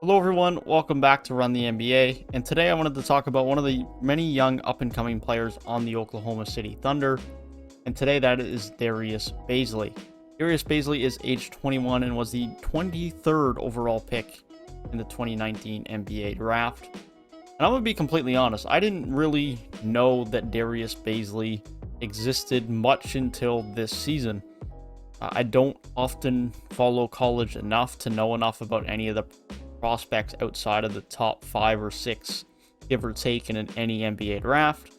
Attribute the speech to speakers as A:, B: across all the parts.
A: Hello everyone, welcome back to Run the NBA, and today I wanted to talk about one of the many young up-and-coming players on the Oklahoma City Thunder, and today that is Darius Bazley. Darius Bazley is age 21 and was the 23rd overall pick in the 2019 NBA draft. And I'm going to be completely honest, I didn't really know that Darius Bazley existed much until this season. I don't often follow college enough to know enough about any of the prospects outside of the top 5 or 6, give or take, in any NBA draft.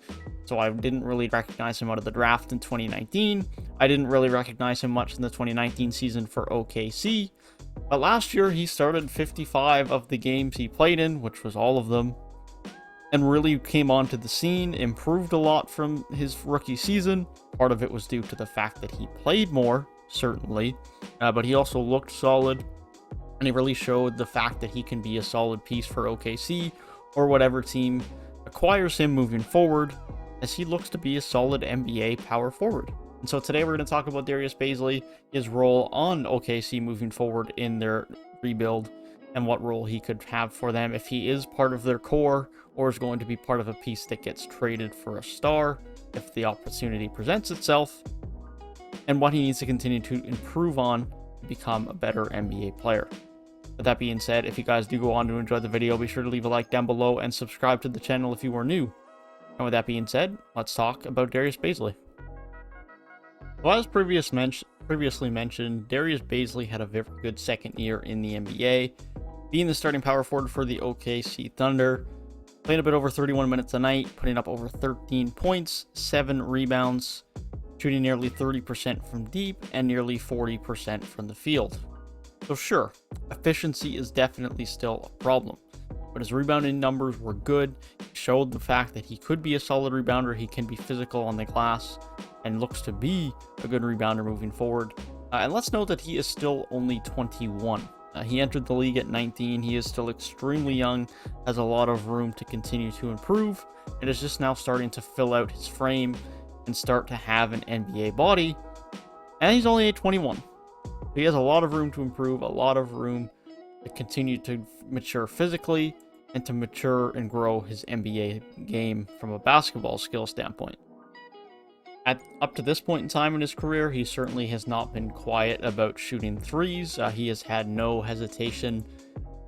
A: So I didn't really recognize him out of the draft in 2019. I didn't really recognize him much in the 2019 season for OKC. But last year, he started 55 of the games he played in, which was all of them, and really came onto the scene, improved a lot from his rookie season. Part of it was due to the fact that he played more, certainly, but he also looked solid. And he really showed the fact that he can be a solid piece for OKC or whatever team acquires him moving forward, as he looks to be a solid NBA power forward. And so today we're going to talk about Darius Bazley, his role on OKC moving forward in their rebuild, and what role he could have for them if he is part of their core or is going to be part of a piece that gets traded for a star if the opportunity presents itself, and what he needs to continue to improve on to become a better NBA player. With that being said, if you guys do go on to enjoy the video, be sure to leave a like down below and subscribe to the channel if you are new. And with that being said, let's talk about Darius Bazley. Well, as previously mentioned, Darius Bazley had a very good second year in the NBA, being the starting power forward for the OKC Thunder, playing a bit over 31 minutes a night, putting up over 13 points, 7 rebounds, shooting nearly 30% from deep and nearly 40% from the field. So sure, efficiency is definitely still a problem, but his rebounding numbers were good. He showed the fact that he could be a solid rebounder, he can be physical on the glass, and looks to be a good rebounder moving forward. And let's note that he is still only 21. He entered the league at 19, he is still extremely young, has a lot of room to continue to improve, and is just now starting to fill out his frame and start to have an NBA body, and he's only at 21. He has a lot of room to improve, a lot of room to continue to mature physically, and to mature and grow his NBA game from a basketball skill standpoint. Up to this point in time in his career, he certainly has not been quiet about shooting threes. He has had no hesitation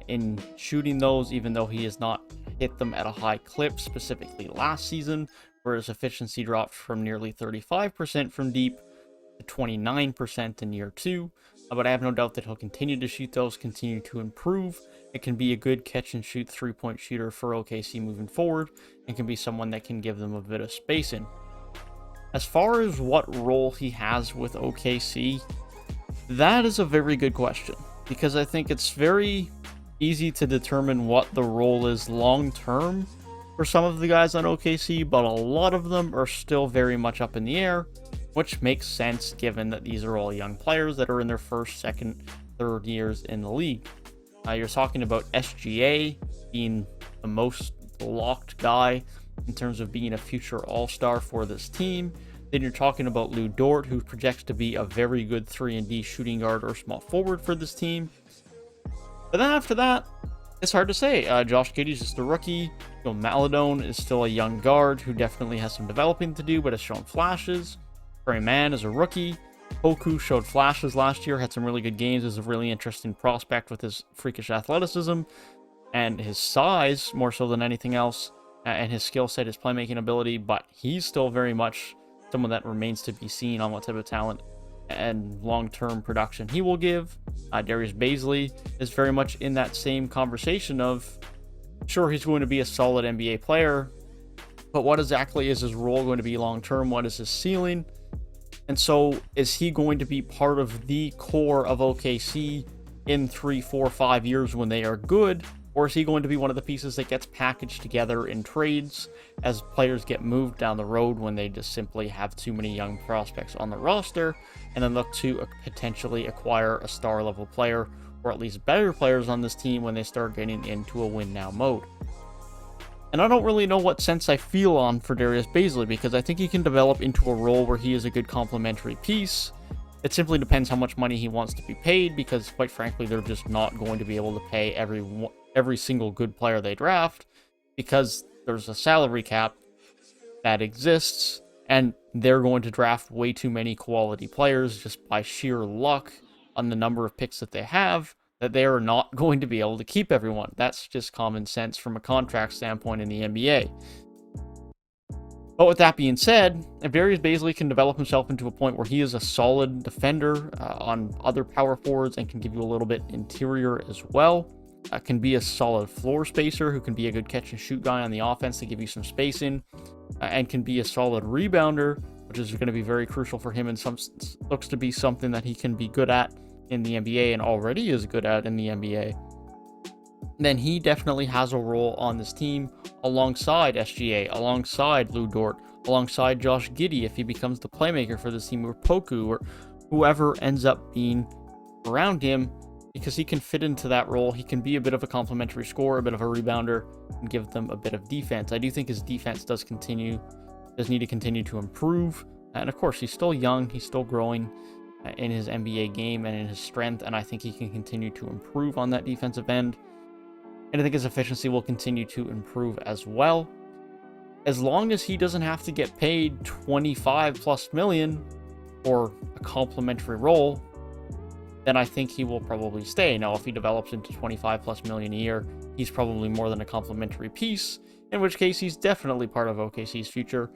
A: in shooting those, even though he has not hit them at a high clip, specifically last season, where his efficiency dropped from nearly 35% from deep to 29% in year 2. But I have no doubt that he'll continue to shoot those, continue to improve. It can be a good catch-and-shoot 3-point shooter for OKC moving forward, and can be someone that can give them a bit of spacing. As far as what role he has with OKC, that is a very good question, because I think it's very easy to determine what the role is long-term for some of the guys on OKC, but a lot of them are still very much up in the air, which makes sense given that these are all young players that are in their first, second, third years in the league. You're talking about SGA being the most locked guy in terms of being a future all-star for this team. Then you're talking about Lou Dort, who projects to be a very good 3-and-D shooting guard or small forward for this team. But then after that, it's hard to say. Josh Giddey's just a rookie. Maladone is still a young guard who definitely has some developing to do, but has shown flashes. Trey Mann is a rookie. Poku showed flashes last year, had some really good games, is a really interesting prospect with his freakish athleticism and his size more so than anything else, and his skill set, his playmaking ability, but he's still very much someone that remains to be seen on what type of talent and long-term production he will give. Darius Bazley is very much in that same conversation of, sure, he's going to be a solid NBA player, but what exactly is his role going to be long-term? What is his ceiling? And so is he going to be part of the core of OKC in 3, 4, 5 years when they are good? Or is he going to be one of the pieces that gets packaged together in trades as players get moved down the road when they just simply have too many young prospects on the roster, and then look to potentially acquire a star level player, or at least better players on this team when they start getting into a win now mode? And I don't really know what sense I feel on for Darius Bazley, because I think he can develop into a role where he is a good complementary piece. It simply depends how much money he wants to be paid, because quite frankly, they're just not going to be able to pay every single good player they draft, because there's a salary cap that exists, and they're going to draft way too many quality players just by sheer luck on the number of picks that they have, that they are not going to be able to keep everyone. That's just common sense from a contract standpoint in the NBA. But with that being said, if Darius Bazley can develop himself into a point where he is a solid defender on other power forwards and can give you a little bit interior as well, can be a solid floor spacer who can be a good catch and shoot guy on the offense to give you some spacing, and can be a solid rebounder, which is going to be very crucial for him, and looks to be something that he can be good at in the NBA and already is good at in the NBA, then he definitely has a role on this team alongside SGA, alongside Lou Dort, alongside Josh Giddey if he becomes the playmaker for this team, or Poku, or whoever ends up being around him, because he can fit into that role. He can be a bit of a complementary scorer, a bit of a rebounder, and give them a bit of defense. I do think his defense does need to continue to improve, and of course he's still young, he's still growing in his NBA game and in his strength, and I think he can continue to improve on that defensive end. And I think his efficiency will continue to improve as well. As long as he doesn't have to get paid 25 plus million for a complimentary role, then I think he will probably stay. Now, if he develops into 25 plus million a year, he's probably more than a complimentary piece, in which case he's definitely part of OKC's future.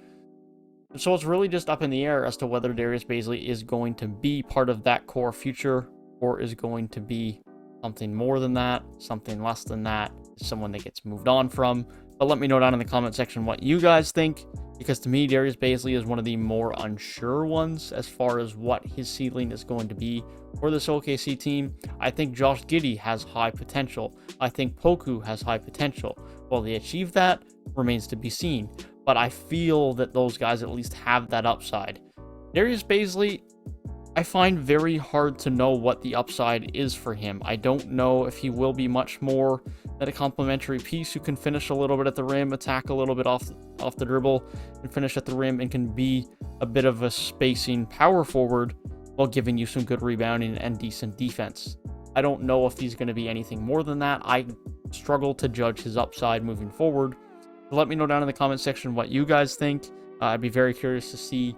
A: So it's really just up in the air as to whether Darius Bazley is going to be part of that core future, or is going to be something more than that, something less than that, someone that gets moved on from. But let me know down in the comment section what you guys think, because to me, Darius Bazley is one of the more unsure ones as far as what his ceiling is going to be for this OKC team. I think Josh Giddey has high potential. I think Poku has high potential. Will they achieve that? Remains to be seen. But I feel that those guys at least have that upside. Darius Bazley, I find very hard to know what the upside is for him. I don't know if he will be much more than a complimentary piece who can finish a little bit at the rim, attack a little bit off the dribble, and finish at the rim, and can be a bit of a spacing power forward while giving you some good rebounding and decent defense. I don't know if he's going to be anything more than that. I struggle to judge his upside moving forward. So let me know down in the comment section what you guys think. I'd be very curious to see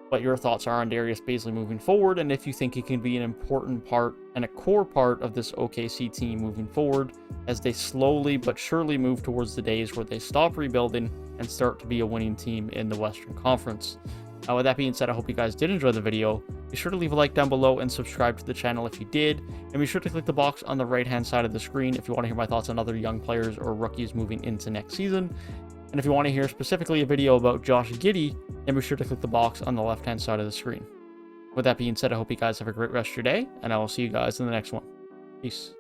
A: what your thoughts are on Darius Bazley moving forward, and if you think he can be an important part and a core part of this OKC team moving forward as they slowly but surely move towards the days where they stop rebuilding and start to be a winning team in the Western Conference. With that being said, I hope you guys did enjoy the video. Be sure to leave a like down below and subscribe to the channel if you did, and be sure to click the box on the right hand side of the screen if you want to hear my thoughts on other young players or rookies moving into next season. And if you want to hear specifically a video about Josh Giddey, then be sure to click the box on the left-hand side of the screen. With that being said, I hope you guys have a great rest of your day, and I will see you guys in the next one. Peace.